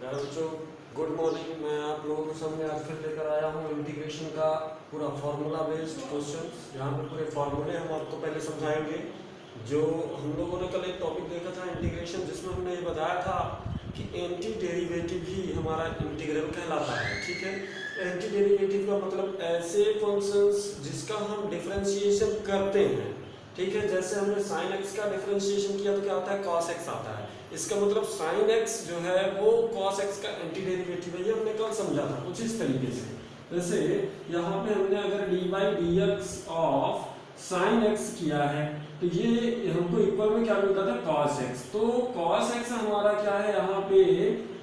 यार बच्चों, good morning. मैं आप लोगों के सामने आज फिर लेकर आया हूँ इंटीग्रेशन का पूरा फार्मूला बेस्ड क्वेश्चन। यहाँ पे पूरे फार्मूले हम आपको पहले समझाएंगे। जो हम लोगों ने कल एक टॉपिक देखा था इंटीग्रेशन, जिसमें हमने ये बताया था कि एंटी डेरिवेटिव ही हमारा इंटीग्रल कहलाता है। ठीक है, एंटी डेरिवेटिव का मतलब ऐसे फंक्शंस जिसका हम डिफरेंशिएशन करते हैं। ठीक है, जैसे हमने साइन एक्स का डिफरेंशिएशन किया तो क्या आता है, कॉस एक्स आता है। इसका मतलब साइन एक्स जो है वो कॉस एक्स का एंटी डेरिवेटिव है। ये हमने कल समझा था कुछ इस तरीके से। जैसे यहाँ पे हमने अगर D by D x of sine x किया है तो ये हमको इक्वल में क्या मिलता था, कॉस एक्स। तो कॉस एक्स हमारा क्या है यहाँ पे,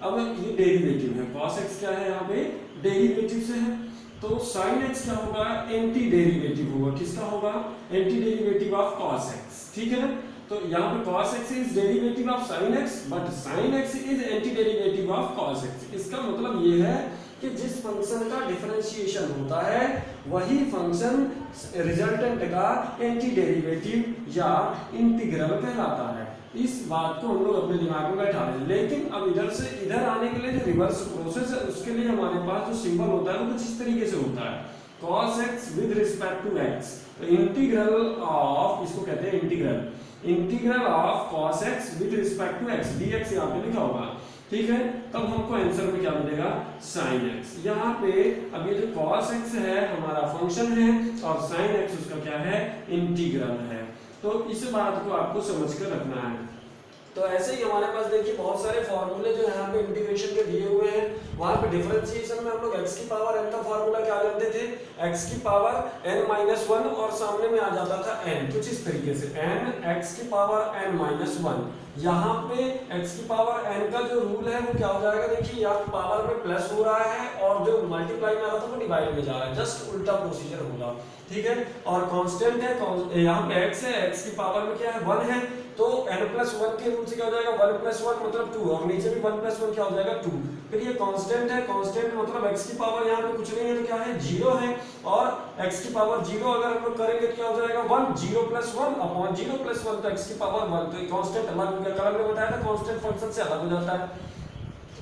अब ये डेरिवेटिव है। कॉस एक्स क्या है यहाँ पे, डेरिवेटिव से है। तो साइन एक्स क्या होगा, एंटी डेरिवेटिव होगा। किसका होगा, anti derivative of cos x. ठीक है ना, तो यहाँ पे cos x is derivative of sin x, but sin x is anti derivative of cos x। इसका मतलब ये है कि जिस फंक्शन का डिफरेंशिएशन होता है वही फंक्शन रिजल्टेंट का एंटी डेरिवेटिव या इंटीग्रल कहलाता है। इस बात को हम लोग अपने दिमाग में बैठा लें। लेकिन अब इधर से इधर आने के लिए जो रिवर्स प्रोसेस है उसके लिए हमारे पास जो सिंबल होता है वो कुछ इस तरीके से होता है, cos x with respect to x। तो इंटीग्रल ऑफ, इसको कहते हैं integral of cos x with respect to x, dx यहाँ पे लिखा होगा। ठीक है, तब हमको आंसर में क्या मिलेगा, sin x। यहाँ पे अब ये जो cos x है हमारा फंक्शन है और sin x उसका क्या है, इंटीग्रल है। तो इस बात को आपको समझ कर रखना है। तो ऐसे ही हमारे पास देखिए बहुत सारे फॉर्मूले जो यहाँ पे इंटीग्रेशन के दिए हुए हैं। वहां पे डिफरेंशिएशन में हम लोग x की पावर n का फॉर्मूला क्या लेते थे, x की पावर n माइनस 1 और सामने में आ जाता था n, कुछ इस तरीके से n x की पावर n माइनस 1। यहाँ पे x की पावर n का जो रूल है वो क्या हो जाएगा, देखिए यहाँ पावर में प्लस हो रहा है और जो मल्टीप्लाई में आ रहा था वो डिवाइड में जा रहा है, जस्ट उल्टा प्रोसीजर होगा। ठीक है, और कांस्टेंट है, यहाँ पे x है, x की पावर में क्या है, 1 है, तो n प्लस 1 के रूल से क्या हो जाएगा, 1 प्लस 1 मतलब 2, और नीचे भी 1 प्लस 1 क्या हो जाएगा, 2। फिर ये कांस्टेंट है, कांस्टेंट मतलब x की पावर यहाँ पे कुछ नहीं है तो क्या है, 0 है, और x की पावर 0 अगर हम लोग करेंगे तो क्या हो जाएगा, 1, 0 प्लस 1 अपॉन 0 प्लस 1, तो x की पावर 1। तो ये कांस्टेंट अलग हो गया, कल हमने बताया था कांस्टेंट फंक्शन से अलग हो जाता है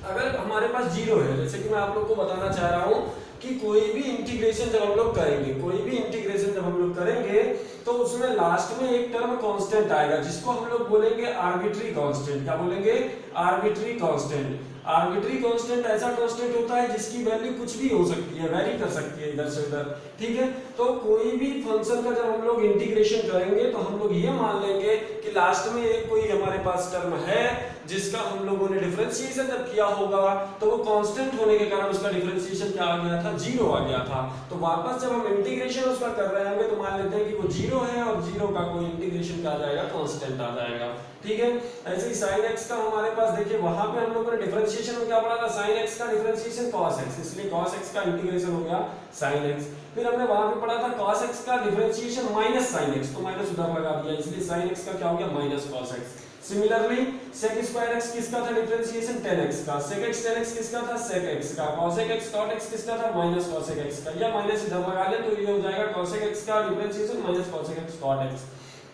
अगर हमारे पास 0 है। जैसे कि मैं आप लोग को बताना चाह रहा हूँ कि कोई भी इंटीग्रेशन जब हम लोग करेंगे तो उसमें लास्ट में एक टर्म कांस्टेंट आएगा जिसको हम लोग बोलेंगे आर्बिट्री कांस्टेंट। क्या बोलेंगे, आर्बिट्री कांस्टेंट। आर्बिट्री कांस्टेंट ऐसा कांस्टेंट होता है जिसकी वैल्यू कुछ भी हो सकती है, वेरी कर सकती है इधर से उधर। ठीक है, तो कोई भी फंक्शन का जब हम लोग इंटीग्रेशन करेंगे तो हम लोग ये मान लेंगे कि लास्ट में एक कोई हमारे पास टर्म है जिसका हम लोगों ने डिफरेंशिएशन जब किया होगा तो वो कांस्टेंट होने के कारण उसका डिफरेंशिएशन क्या आ गया था, 0 आ गया था। तो वापस जब हम इंटीग्रेशन उसका कर रहे होंगे तो मान लेते हैं कि वो 0 है और 0 का कोई इंटीग्रेशन क्या आ जाएगा, कांस्टेंट आ जाएगा। ठीक है, ऐसे ही sin x का हमारे पास देखिए वहां पे हम लोगों ने डिफरेंशिएशन में क्या पढ़ा था, sin x का डिफरेंशिएशन cos x, इसलिए cos x का इंटीग्रेशन हो गया sin x। फिर हमने वहां पे पढ़ा था cos x का डिफरेंशिएशन माइनस sin x, तो माइनस उधर लगा दिया, इसलिए sin x का क्या हो गया, minus cos x। Similarly sec square x किसका था डिफरेंशिएशन, tan x का। sec x tan x किसका था, sec x का। cosec x cot x किसका था, माइनस cosec x का। या माइनस इधर लगा ले तो ये हो जाएगा cosec x का differentiation minus cosec x cot x।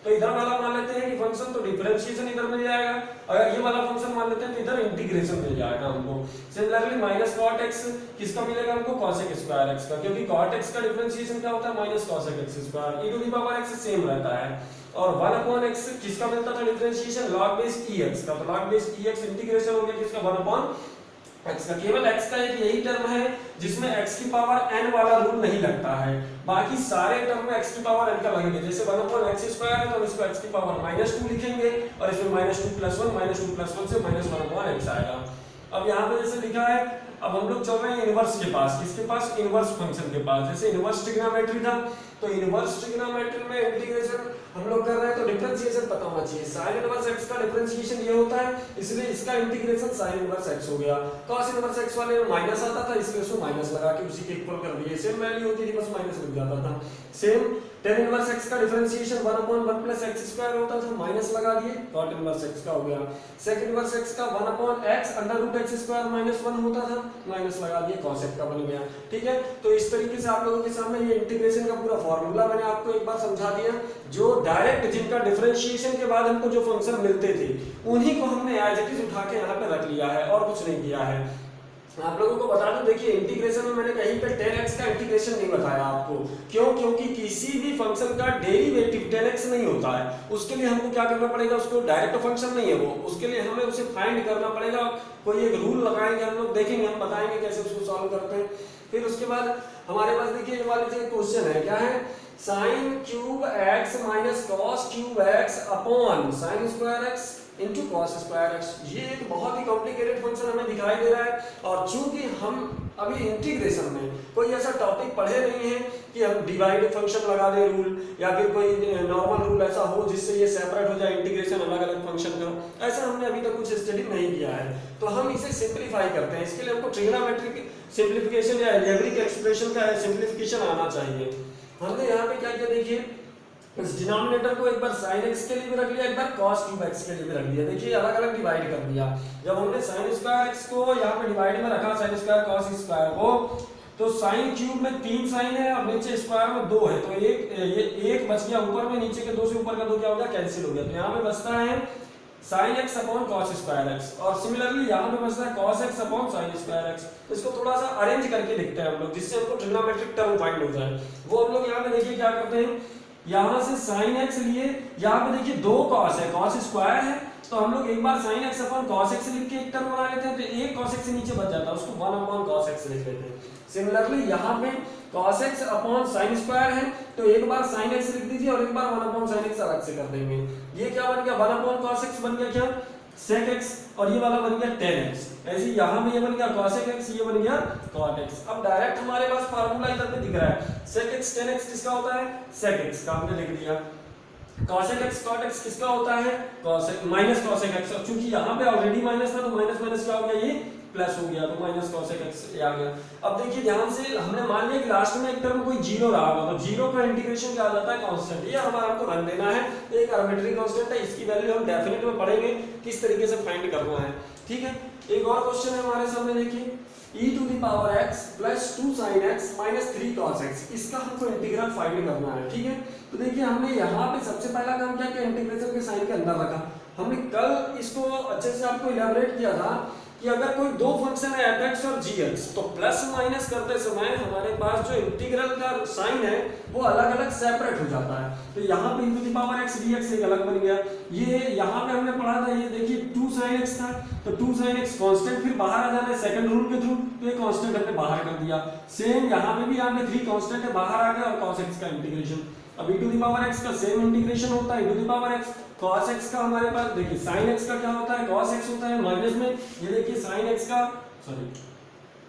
तो इधर वाला मान लेते हैं कि फंक्शन, तो डिफरेंशिएशन इधर मिल जाएगा। अगर ये वाला फंक्शन मान लेते हैं तो इधर इंटीग्रेशन मिल जाएगा हमको। सिमिलरली माइनस cot x किसका मिलेगा हमको, cosec स्क्वायर x का, क्योंकि cot x का डिफरेंशिएशन क्या होता है, minus cosec x square. e to the power x same रहता है। और 1 अपॉन x किसका मिलता था डिफरेंशिएशन, log बेस ex का, तो log बेस ex इंटीग्रेशन हो गया किसका, 1 अपॉन x का। केवल x का एक यही टर्म है जिसमें x की पावर n वाला रूल नहीं लगता है, बाकी सारे टर्म में x की पावर n का लगेगा। जैसे 1 अपॉन x स्क्वायर है तो इसको x की पावर -2 लिखेंगे और इसमें -2 + 1 -2 + 1 से -1 अपॉन x आएगा। अब यहाँ पे जैसे लिखा है, अब हम लोग चल रहे हैं इनवर्स के पास, किसके पास, इनवर्स फंक्शन के पास। जैसे इनवर्स ट्रिग्नोमेट्री था तो इनवर्स ट्रिग्नोमेट्री में इंटीग्रेशन हम लोग कर रहे हैं तो डिफरेंशिएशन पता होना चाहिए। sin इनवर्स x का डिफरेंशिएशन ये होता है, इसलिए इसका इंटीग्रेशन sin इनवर्स x हो गया। cos इनवर्स x वाले में माइनस आता था, इसलिए उसको माइनस लगा के उसी के इक्वल कर दिए। सेम वैल्यू होती थी, बस माइनस लग जाता था। सेम tan इनवर्स x का differentiation 1 upon 1 plus x square होता था, माइनस लगा दिए, cot इनवर्स x का हो गया। sec इनवर्स x का 1 upon x under root x square minus 1 होता था, माइनस लगा दिए, cos x का बन गया। ठीक है, तो इस तरीके से आप लोगों के सामने ये इंटीग्रेशन का पूरा फार्मूला मैंने आपको एक बार समझा दिया। जो डायरेक्ट जिनका डिफरेंशिएशन के बाद हमको जो फंक्शन मिलते थे उन्हीं को हमने एज इट इज उठा के यहाँ पे रख लिया है और कुछ नहीं किया है। आप लोगों को बता दूं, देखिए इंटीग्रेशन में मैंने कहीं पे 10x का इंटीग्रेशन नहीं बताया आपको। क्यों? क्योंकि किसी भी फंक्शन का डेरिवेटिव 10x नहीं होता है। उसके लिए हमको क्या करना पड़ेगा, उसको डायरेक्ट फंक्शन नहीं है वो, उसके लिए हमें उसे फाइंड करना पड़ेगा। कोई एक रूल लगाएंगे हम लोग, देखेंगे, हम बताएंगे कैसे उसको सॉल्व करते हैं। फिर उसके बाद हमारे पास देखिए ये वाली क्वेश्चन है, क्या है, sin cube x minus cos cube x upon sin square x into cos square x. ये एक बहुत ही कॉम्प्लिकेटेड फंक्शन हमें दिखाई दे रहा है, और चूंकि हम अभी इंटीग्रेशन में कोई ऐसा टॉपिक पढ़े नहीं है कि हम डिवाइड फंक्शन लगा दें रूल, या फिर कोई नॉर्मल रूल ऐसा हो जिससे ये सेपरेट हो जाए इंटीग्रेशन अलग अलग फंक्शन का, ऐसा हमने अभी तक कुछ स्टडी नहीं किया है। तो हम इसे सिंप्लीफाई करते हैं। इसके लिए हमको ट्रिग्नोमेट्रिक सिंप्लीफिकेशन या अलजेब्रिक एक्सप्रेशन का सिंप्लीफिकेशन आना चाहिए। हमने यहाँ पे क्या किया, देखिए इस डिनोमिनेटर को एक बार sin x के लिए भी रख लिया, एक बार cos क्यूब x के लिए भी रख लिया। देखिए अलग अलग डिवाइड कर दिया। जब हमने sin स्क्वायर x को यहाँ पे डिवाइड में रखा, sin स्क्वायर cos स्क्वायर को, तो sin क्यूब में 3 sin है और नीचे स्क्वायर में 2 है, तो एक बच गया ऊपर में, नीचे के 2 से ऊपर का 2 क्या हो गया, कैंसिल हो गया। तो यहाँ पे बचता है sin x upon cos square x, और सिमिलरली यहाँ पे बचता है cos x upon sin square x। तो इसको थोड़ा सा अरेंज करके लिखते हैं हम लोग, जिससे हमको ट्रिग्नोमेट्रिक टर्म फाइंड हो जाए। वो हम लोग यहाँ पे देखिए क्या करते हैं, यहाँ से sin x लिए, यहाँ पे देखिए 2 cos है, cos स्क्वायर है, तो हम लोग एक बार sin x upon cos x लिख के एक टर्म बना लेते हैं, तो एक cos x से नीचे बच जाता है, उसको 1 अपॉन cos x लिख लेते हैं। सिमिलरली यहाँ पे cos x upon sin square है, तो एक बार sin x लिख दीजिए और एक बार 1 अपॉन sin x अलग से कर देंगे। ये क्या बन गया, 1 अपॉन cos x बन गया क्या, sec x, और ये वाला बन गया tan x। ऐसे यहाँ में ये बन गया cos x, ये बन गया cot x। अब डायरेक्ट हमारे पास फार्मूला इधर पे दिख रहा है, sec x tan x किसका होता है, sec x का हमने लिख दिया। cos x cot x किसका होता है, cos x minus cos x। अब चूंकि यहाँ पे ऑलरेडी माइनस था, तो माइनस माइनस क्या हो गया, ये प्लस हो गया, तो माइनस cos x आ गया। अब देखिए ध्यान से, हमने मान लिया कि लास्ट में एक टर्म कोई जीरो रहा होगा, तो जीरो का इंटीग्रेशन क्या आ जाता है, कांस्टेंट। ये हमारा हमको रन देना है, एक आर्बिट्री कांस्टेंट है, इसकी वैल्यू हम डेफिनेट में पढ़ेंगे किस तरीके से फाइंड करना है। ठीक है, एक और क्वेश्चन है हमारे सामने, देखिए e to the power x plus 2 sin x minus 3 cos x, इसका हमको इंटीग्रल फाइंड करना है। ठीक है, तो देखिए हमने यहाँ पे सबसे पहला काम क्या किया, इंटीग्रेशन के साइन के अंदर रखा। हमने कल इसको अच्छे से आपको इलैबोरेट किया था कि अगर कोई दो फंक्शन है fx और gx, तो प्लस माइनस करते समय हमारे पास जो इंटीग्रल का साइन है वो अलग अलग सेपरेट हो जाता है। तो यहाँ पे e to the power x dx एक अलग बन गया। ये यहाँ पे हमने पढ़ा था, ये देखिए 2 sin x था, तो 2 sin x कांस्टेंट, फिर बाहर आ जाना है सेकंड रूल के थ्रू, तो ये कांस्टेंट हमने बाहर कर दिया। सेम यहाँ पे भी आपने 3 कांस्टेंट है, बाहर आ गया, और cos x का इंटीग्रेशन। अब e to the power x का सेम इंटीग्रेशन होता है, e to the power x cos x का हमारे पास देखिए sin x का क्या होता है, cos x होता है माइनस में, ये देखिए sin x का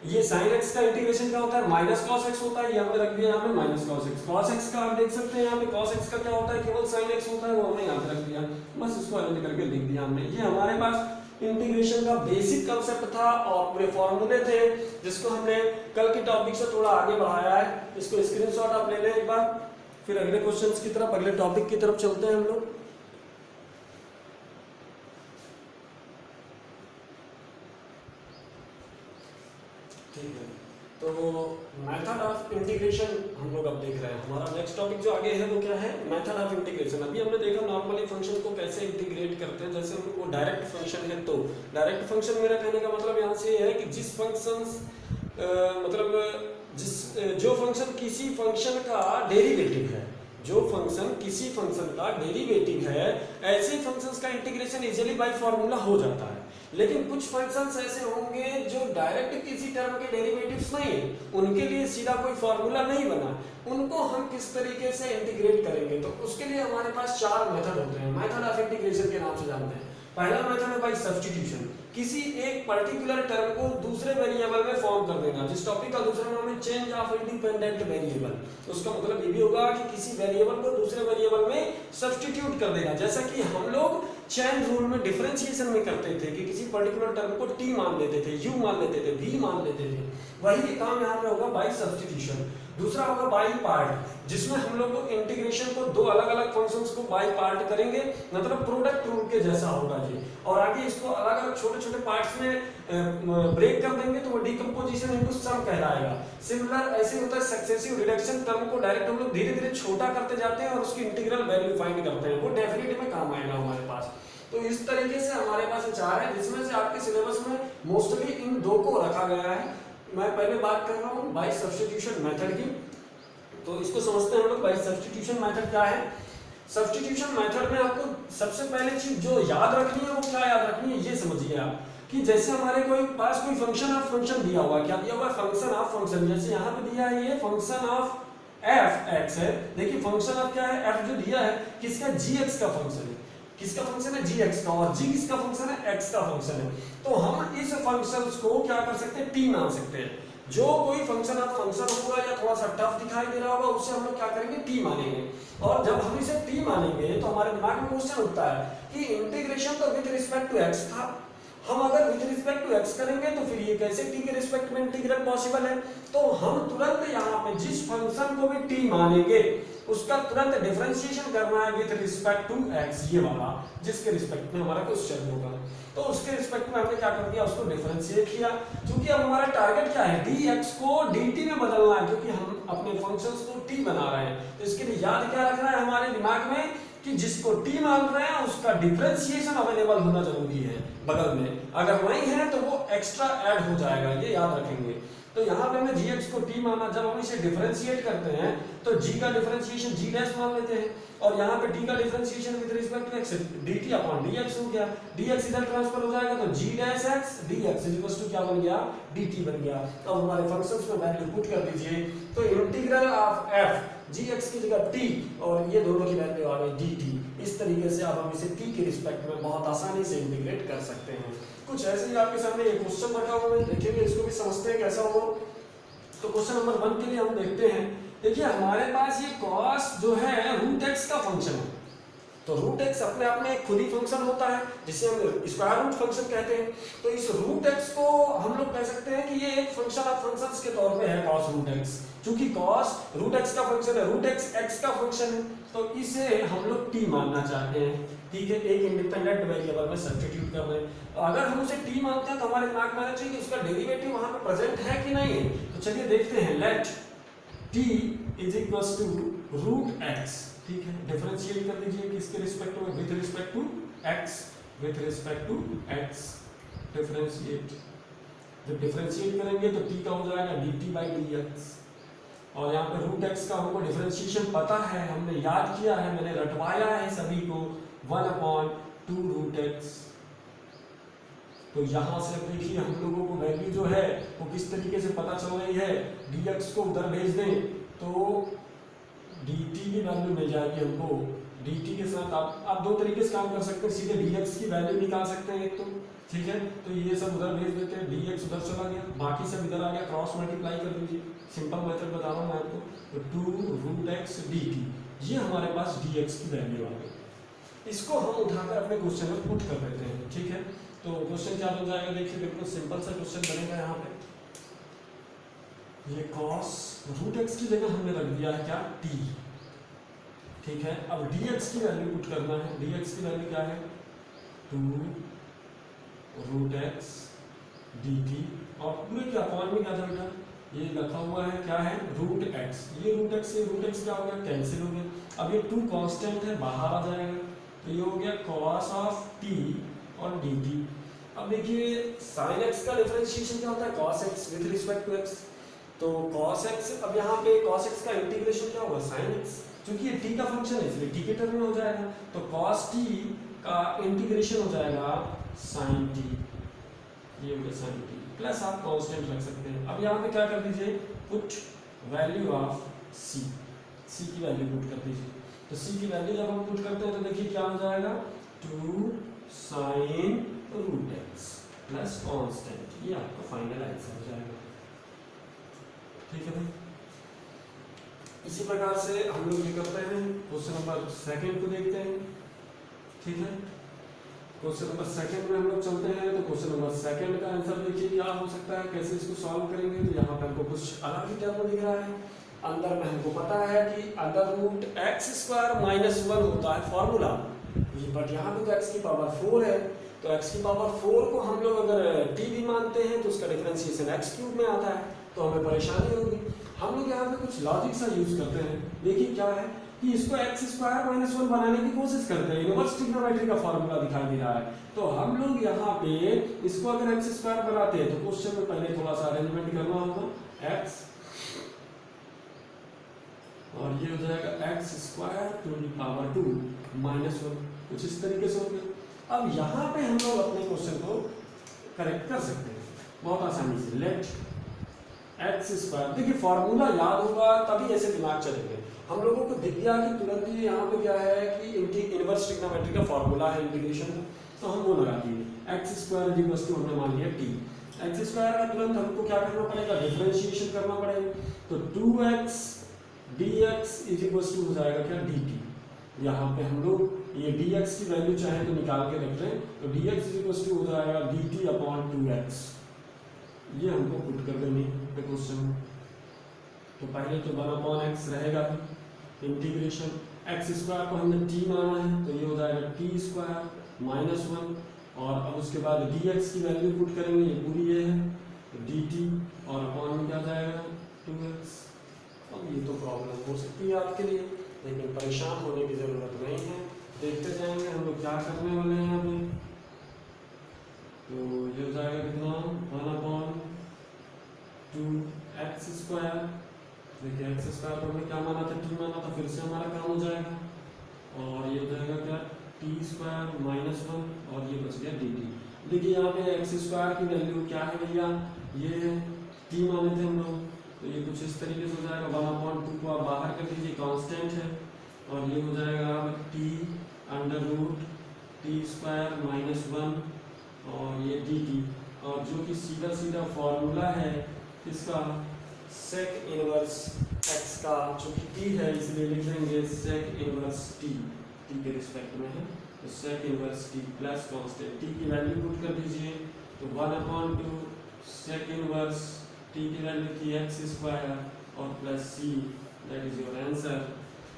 ये sin x का इंटीग्रेशन क्या होता है, माइनस cos x होता है, ये हमने रख दिया यहाँ पे minus cos x। cos x का आप देख सकते हैं यहाँ पे cos x का क्या होता है, केवल sin x होता है, वो हमने यहाँ पे रख दिया, बस इसको अरेंज करके लिख दिया हमने। ये हमारे पास इंटीग्रेशन का बेसिक कांसेप्ट था और पूरे फॉर्मूले थे, जिसको हमने कल के टॉपिक से थोड़ा आगे बढ़ाया है। इसको स्क्रीनशॉट आप ले लें एक बार, फिर अगले क्वेश्चंस की तरफ, अगले टॉपिक की तरफ चलते हैं हम लोग। ठीक है, तो मेथड ऑफ इंटीग्रेशन हम लोग अब देख रहे हैं। हमारा नेक्स्ट टॉपिक जो आगे है वो क्या है, मेथड ऑफ इंटीग्रेशन। अभी हमने देखा नॉर्मली फंक्शन को कैसे इंटीग्रेट करते हैं, जैसे वो डायरेक्ट फंक्शन है, तो डायरेक्ट फंक्शन मेरा कहने का मतलब यहाँ से ये है कि जिस फंक्शन जो फंक्शन किसी फंक्शन का डेरिवेटिव है, जो फंक्शन किसी फंक्शन का डेरिवेटिव है, ऐसे फंक्शंस का इंटीग्रेशन इजीली बाय फार्मूला हो जाता है। लेकिन कुछ फंक्शंस ऐसे होंगे जो डायरेक्ट किसी टर्म के डेरिवेटिव्स नहीं है, उनके लिए सीधा कोई फार्मूला नहीं बना, उनको हम किस तरीके से इंटीग्रेट करेंगे, तो उसके लिए हमारे पास 4 मेथड होते हैं, मेथड ऑफ इंटीग्रेशन के नाम से जानते हैं। पहला मेथड है बाय सब्स्टिट्यूशन, किसी एक पर्टिकुलर टर्म को दूसरे वेरिएबल में फॉर्म कर देना। जिस टॉपिक का दूसरा नाम है चेंज ऑफ इंडिपेंडेंट वेरिएबल, तो उसका मतलब ये भी होगा कि किसी वेरिएबल को दूसरे वेरिएबल में सब्स्टिट्यूट कर देना। जैसा कि हम लोग चेन रूल में डिफरेंशिएशन में करते थे कि किसी पर्टिकुलर टर्म को टी मान लेते थे, यू मान लेते थे, वी मान लेते थे, वही काम यहाँ पे होगा बाई सब्स्टिट्यूशन। दूसरा होगा बाई पार्ट, जिसमें हम लोग इंटीग्रेशन को दो अलग अलग फंक्शंस को बाई पार्ट करेंगे, मतलब प्रोडक्ट रूल के जैसा होगा जी। और आगे इसको अलग अलग छोटे छोटे पार्ट्स में ब्रेक कर देंगे तो वो डिकम्पोजिशन इनटू सम कहलाएगा। सिमिलर ऐसे होता है सक्सेसिव रिडक्शन, टर्म को डायरेक्ट हम लोग धीरे धीरे छोटा करते जाते हैं और उसकी इंटीग्रल वैल्यू फाइंड करते हैं, वो डेफिनेटली में काम आएगा हमारे पास। तो इस तरीके से हमारे पास चार है, जिसमें से आपके सिलेबस में मोस्टली इन दो को रखा गया है। मैं पहले बात कर रहा हूँ बाई सब्स्टिट्यूशन मेथड की, तो इसको समझते हैं हम लोग। बाई सब्स्टिट्यूशन मेथड क्या है? सब्स्टिट्यूशन मेथड में आपको सबसे पहले चीज जो याद रखनी है वो क्या याद रखनी है, ये समझिए आप कि जैसे हमारे कोई पास कोई फंक्शन ऑफ फंक्शन दिया हुआ है, क्या दिया हुआ है? Function of function. जैसे यहाँ पे दिया है ये फंक्शन ऑफ एफ एक्स है। देखिए फंक्शन ऑफ क्या है? एफ जो दिया है किसका? जी एक्स का फंक्शन है। किसका फंक्शन है? जी एक्स का। और जी किसका फंक्शन है? एक्स का फंक्शन है। तो हम इस फंक्शंस को क्या कर सकते हैं? टी मान सकते हैं। जो कोई फंक्शन ऑफ फंक्शन होगा या थोड़ा सा टफ दिखाई दे रहा होगा उससे हम लोग क्या करेंगे? टी मानेंगे। और जब हम इसे टी मानेंगे तो हमारे दिमाग में क्वेश्चन उठता है कि इंटीग्रेशन तो विद रिस्पेक्ट टू एक्स था, हम अगर विद रिस्पेक्ट टू एक्स करेंगे तो फिर ये कैसे टी के रिस्पेक्ट में इंटीग्रल पॉसिबल है? तो हम तुरंत यहाँ पे जिस फंक्शन को भी टी मानेंगे उसका तुरंत डिफरेंशिएशन करना है विद रिस्पेक्ट टू एक्स, ये वाला जिसके रिस्पेक्ट में हमारा क्वेश्चन होगा। तो उसके रिस्पेक्ट में हमने क्या कर दिया? उसको डिफरेंशिएट किया। क्योंकि अब हमारा टारगेट क्या है? dx को dt में बदलना है, क्योंकि हम अपने फंक्शंस को t बना रहे हैं। तो इसके लिए याद क्या रखना है हमारे दिमाग में कि जिसको t मान रहे हैं उसका डिफरेंशिएशन अवेलेबल होना जरूरी है बगल में। अगर नहीं है तो वो एक्स्ट्रा ऐड हो जाएगा, ये याद रखेंगे। तो यहाँ पे हमने gx को t माना, जब हम इसे डिफरेंशिएट करते हैं तो g का डिफरेंशिएशन g डैश मान लेते हैं, और यहाँ पे d का differentiation with respect to x dt upon dx हो गया। dx इधर ट्रांसफर हो जाएगा तो g dash x dx equals to क्या बन गया? dt बन गया। तो हमारे फंक्शंस में वैल्यू पुट कर दीजिए, तो इंटीग्रल ऑफ f gx की जगह t और ये दोनों की वैल्यू आ गई dt। इस तरीके से अब हम इसे t के रिस्पेक्ट में बहुत आसानी से इंटीग्रेट कर सकते हैं। कुछ ऐसे ही आपके सामने एक क्वेश्चन रखा हुआ है, देखेंगे इसको भी समझते हैं कैसा होगा। तो क्वेश्चन नंबर 1 के लिए हम देखते हैं। देखिए हमारे पास ये cos जो है रूट x का फंक्शन है। तो रूट x अपने आप में एक खुद ही फंक्शन होता है जिसे हम स्क्वायर रूट फंक्शन कहते हैं। तो इस रूट x को हम लोग कह सकते हैं कि ये एक फंक्शन ऑफ फंक्शंस के तौर पे है cos रूट x। क्योंकि cos रूट x का फंक्शन है, रूट x x का फंक्शन है, तो इसे हम लोग t मानना चाहते हैं। ठीक है, एक इंडिपेंडेंट वेरिएबल में सब्स्टिट्यूट कर रहे हैं। अगर हम उसे t मानते हैं तो हमारे दिमाग में आना चाहिए कि उसका डेरिवेटिव वहां पे प्रेजेंट है कि नहीं है। तो चलिए देखते हैं। Let t is equals to root x। ठीक है, डिफरेंशिएट कर दीजिए किसके रिस्पेक्ट में? With respect to x, with respect to x differentiate. जब डिफरेंशिएट करेंगे तो t का हो जाएगा dt बाई dx। और यहाँ पे रूट x का हमको डिफरेंशिएशन पता है, हमने याद किया है, मैंने रटवाया है सभी को, 1/2 रूट x। तो यहाँ से देखिए हम लोगों को वैल्यू जो है वो किस तरीके से पता चल रही है। dx को उधर भेज दें तो dt की वैल्यू मिल जाएगी हमको। dt के साथ आप दो तरीके से काम कर सकते हैं, सीधे dx की वैल्यू निकाल सकते हैं एक तो, ठीक है। तो ये सब उधर भेज देते हैं, dx उधर चला गया, बाकी सब इधर आ गया, क्रॉस मल्टीप्लाई कर दीजिए। सिंपल मेथड बता रहा हूँ मैं आपको। तो 2 रूट x dt, ये हमारे पास dx की वैल्यू आ गई। इसको हम उठाकर अपने क्वेश्चन में पुट कर देते हैं। ठीक है, तो क्वेश्चन क्या बन जाएगा? देखिए बिल्कुल सिंपल सा क्वेश्चन बनेगा। यहाँ पे ये cos रूट x की जगह हमने रख दिया है क्या? t। ठीक है, अब dx की वैल्यू पुट करना है। dx की वैल्यू क्या है? 2 रूट x dt, और पूरे के अपॉन में क्या था बेटा? ये रखा हुआ है क्या है? Root x। ये रूट x से रूट x क्या हो गया? कैंसिल हो गया। अब ये 2 कांस्टेंट है, बाहर आ जाएगा, तो ये हो गया cos ऑफ t और dt। अब देखिए sin x का डिफरेंशिएशन क्या होता है? cos x with respect to x। तो cos x, अब यहाँ पे cos x का इंटीग्रेशन क्या होगा? sin x। क्योंकि ये t का फंक्शन है इसलिए t के टर्म में हो जाएगा, तो cos t का इंटीग्रेशन हो जाएगा sin t। ये हो गया sin t, प्लस आप कांस्टेंट रख सकते हैं। अब यहाँ पे क्या कर दीजिए? Put value of c, c की वैल्यू पुट कर दीजिए। तो c की वैल्यू जब हम पुट करते हैं तो देखिए क्या हो जाएगा? 2 sin root x plus constant, ये आपका फाइनल आंसर हो जाएगा। ठीक है भाई, इसी प्रकार से हम लोग ये करते हैं। क्वेश्चन नंबर 2 को देखते हैं। ठीक है, क्वेश्चन नंबर सेकंड में हम लोग चलते हैं। तो क्वेश्चन नंबर सेकंड का आंसर देखिए क्या हो सकता है, कैसे इसको सॉल्व करेंगे। तो यहाँ पे हमको कुछ अलग ही टर्म दिख रहा है। अंदर में हमको पता है कि under root x square minus 1 होता है फॉर्मूला, बट यहाँ पे तो एक्स की पावर 4 है। तो एक्स की पावर 4 को हम लोग अगर टी भी मानते हैं तो उसका डिफरेंशिएशन एक्स क्यूब में आता है, तो हमें परेशानी होगी। हम लोग यहाँ पे कुछ लॉजिक सा यूज करते हैं। देखिए क्या है कि इसको एक्स स्क्वायर माइनस 1 बनाने की कोशिश करते हैं। इनवर्स ट्रिग्नोमेट्री का फॉर्मूला दिखाई दे रहा है। तो हम लोग यहाँ पे इसको अगर एक्स स्क्वायर बनाते हैं तो क्वेश्चन में पहले थोड़ा सा अरेंजमेंट करना होगा। एक्स और ये हो जाएगा x square to the power 2 minus 1, कुछ इस तरीके से हो गया। अब यहाँ पे हम लोग अपने क्वेश्चन को करेक्ट कर सकते हैं बहुत आसानी से। लेट एक्स स्क्वायर, देखिए फॉर्मूला याद होगा तभी ऐसे दिमाग चलेंगे। हम लोगों को दिख गया कि तुरंत ही यहाँ पे क्या है कि इनवर्स ट्रिग्नोमेट्री का फॉर्मूला है इंटीग्रेशन का, तो हम वो लगा दिए। X square is equal to हमने मान लिया टी। एक्स स्क्वायर का तुरंत हमको क्या करना पड़ेगा, डिफरेंशिएशन करना पड़ेगा। तो 2x dx is equal to हो जाएगा क्या dt। यहाँ पे हम लोग ये dx की वैल्यू चाहे तो निकाल के रख लें, तो dx इज इक्वल टू हो जाएगा dt अपॉन 2x। ये हमको पुट कर देंगे क्वेश्चन में। तो पहले तो 1 अपॉन x रहेगा, इंटीग्रेशन एक्स स्क्वायर को हमने t माना है तो ये हो जाएगा t स्क्वायर माइनस 1, और अब उसके बाद dx की वैल्यू पुट करेंगे, ये पूरी ये है तो dt और अपॉन में क्या जाएगा 2x। अब ये तो प्रॉब्लम हो सकती है आपके लिए, लेकिन परेशान होने की जरूरत नहीं है। देखते जाएंगे हम लोग क्या करने वाले हैं अभी। तो ये हो जाएगा कितना 1 अपॉन 2x स्क्वायर। देखिए एक्स स्क्वायर को हमने क्या माना था, टी माना था, फिर से हमारा काम हो जाएगा। और ये हो जाएगा क्या टी स्क्वायर माइनस 1 और ये बच गया डी टी। देखिए यहाँ पे एक्स स्क्वायर की वैल्यू क्या है भैया, ये टी माने थे हम लोग, तो ये कुछ इस तरीके से हो जाएगा। 1/2 को आप बाहर कर दीजिए, कांस्टेंट है, और ये हो जाएगा T under root T square minus 1 और ये डी टी, और जो कि सीधा सीधा फॉर्मूला है इसका सेक इनवर्स एक्स का, चूंकि टी है इसलिए लिख देंगे सेक इनवर्स टी, टी के रिस्पेक्ट में है तो sec inverse T plus constant T की वैल्यू पुट कर दीजिए। तो 1/2 सेक इनवर्स टी की वैल्यू थी एक्स स्क्वायर और plus C, that is your answer.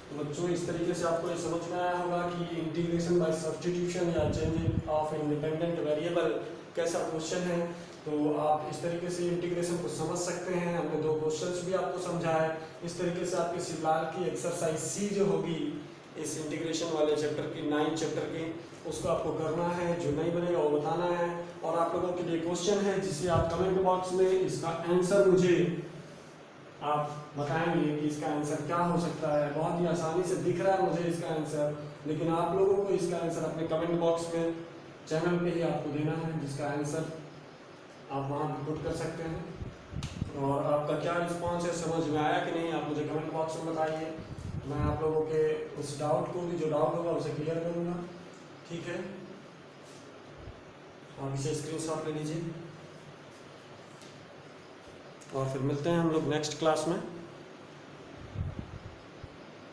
तो बच्चों इस तरीके से आपको ये समझ में आया होगा कि इंटीग्रेशन बाय सब्स्टिट्यूशन या चेंजिंग ऑफ इंडिपेंडेंट वेरिएबल कैसा क्वेश्चन है। तो आप इस तरीके से इंटीग्रेशन को समझ सकते हैं। हमने 2 क्वेश्चंस भी आपको समझाया। इस तरीके से आपके सिलाल की एक्सरसाइज सी जो होगी इस इंटीग्रेशन वाले चैप्टर की 9 चैप्टर की, उसको आपको करना है, जो नहीं बनेगा वो बताना है। और आप लोगों के लिए क्वेश्चन है जिसे आप कमेंट बॉक्स में इसका आंसर मुझे आप बताएंगे कि इसका आंसर क्या हो सकता है। बहुत ही आसानी से दिख रहा है मुझे इसका आंसर, लेकिन आप लोगों को इसका आंसर अपने कमेंट बॉक्स में चैनल पे ही आपको देना है, जिसका आंसर आप वहाँ भी पुट कर सकते हैं। और आपका क्या रिस्पॉन्स है, समझ में आया कि नहीं, आप मुझे कमेंट बॉक्स में बताइए। मैं आप लोगों के उस डाउट को भी, जो डाउट होगा उसे क्लियर करूँगा। ठीक है, आप इसे स्क्रीनशॉट ले लीजिए और फिर मिलते हैं हम लोग नेक्स्ट क्लास में।